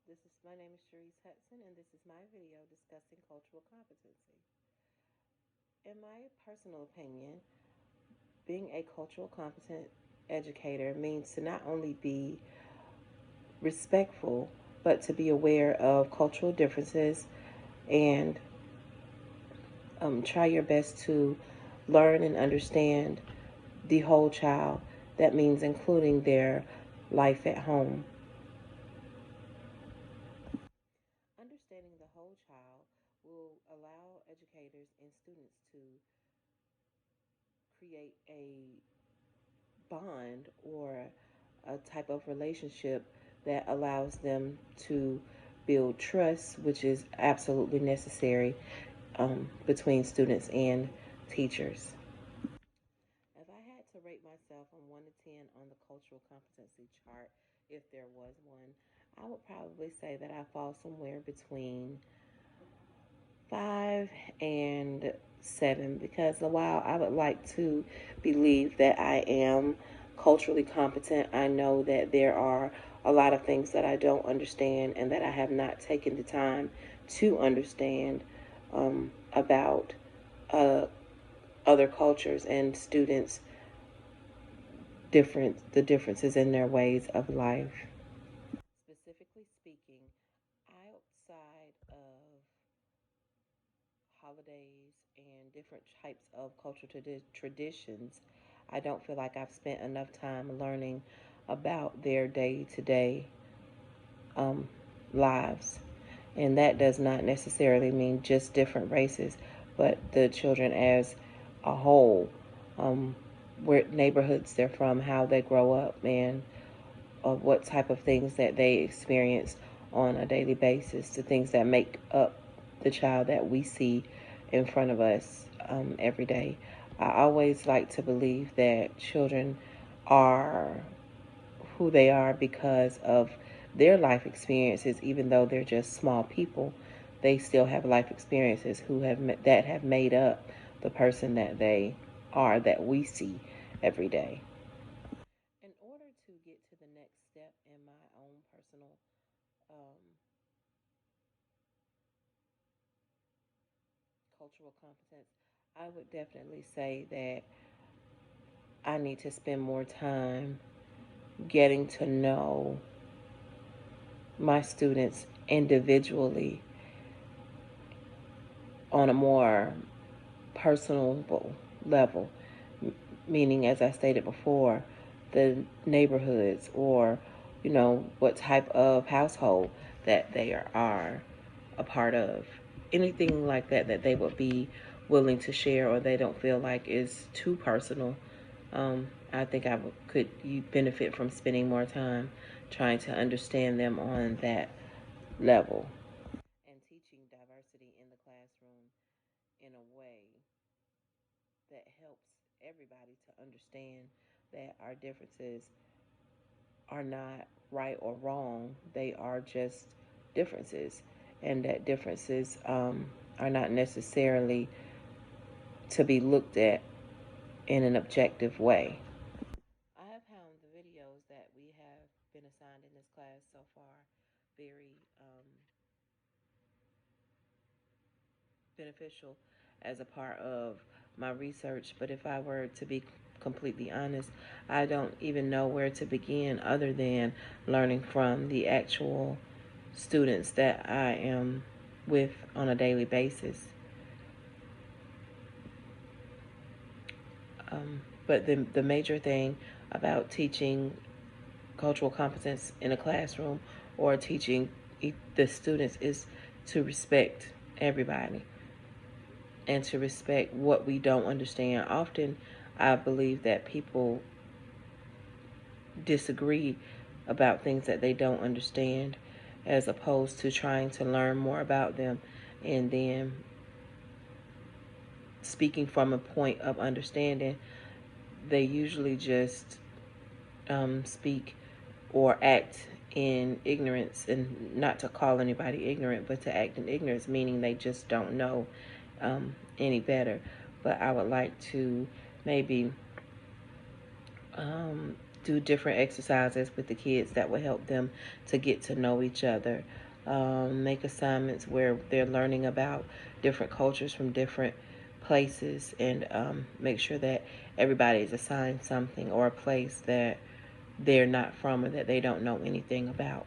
My name is Cherise Hudson, and this is my video discussing cultural competency. In my personal opinion, being a cultural competent educator means to not only be respectful, but to be aware of cultural differences and try your best to learn and understand the whole child. That means including their life at home. Understanding the whole child will allow educators and students to create a bond or a type of relationship that allows them to build trust, which is absolutely necessary between students and teachers. If I had to rate myself from 1 to 10 on the cultural competency chart, if there was one, I would probably say that I fall somewhere between 5 and 7, because while I would like to believe that I am culturally competent, I know that there are a lot of things that I don't understand and that I have not taken the time to understand about uh, other cultures and students the differences in their ways of life. Specifically speaking, outside of holidays and different types of cultural traditions, I don't feel like I've spent enough time learning about their day to day lives. And that does not necessarily mean just different races, but the children as a whole, where neighborhoods they're from, how they grow up, and what type of things that they experience on a daily basis, the things that make up the child that we see in front of us every day. I always like to believe that children are who they are because of their life experiences, even though they're just small people. They still have life experiences that have made up the person that they are, that we see every day. In order to get to the next step in my own personal um, cultural competence, I would definitely say that I need to spend more time getting to know my students individually on a more personal level, meaning, as I stated before, the neighborhoods or, what type of household that they are a part of. Anything like that that they would be willing to share or they don't feel like is too personal. I think could you benefit from spending more time trying to understand them on that level. And teaching diversity in the classroom in a way that helps everybody to understand that our differences are not right or wrong. They are just differences, and that differences are not necessarily to be looked at in an objective way. I have found the videos that we have been assigned in this class so far very beneficial as a part of my research. But if I were to be completely honest, I don't even know where to begin other than learning from the actual students that I am with on a daily basis. But the major thing about teaching cultural competence in a classroom or teaching the students is to respect everybody and to respect what we don't understand. Often, I believe that people disagree about things that they don't understand as opposed to trying to learn more about them and then speaking from a point of understanding. They usually just speak or act in ignorance, and not to call anybody ignorant, but to act in ignorance, meaning they just don't know any better. But I would like to maybe do different exercises with the kids that will help them to get to know each other. Make assignments where they're learning about different cultures from different places, and make sure that everybody is assigned something or a place that they're not from or that they don't know anything about.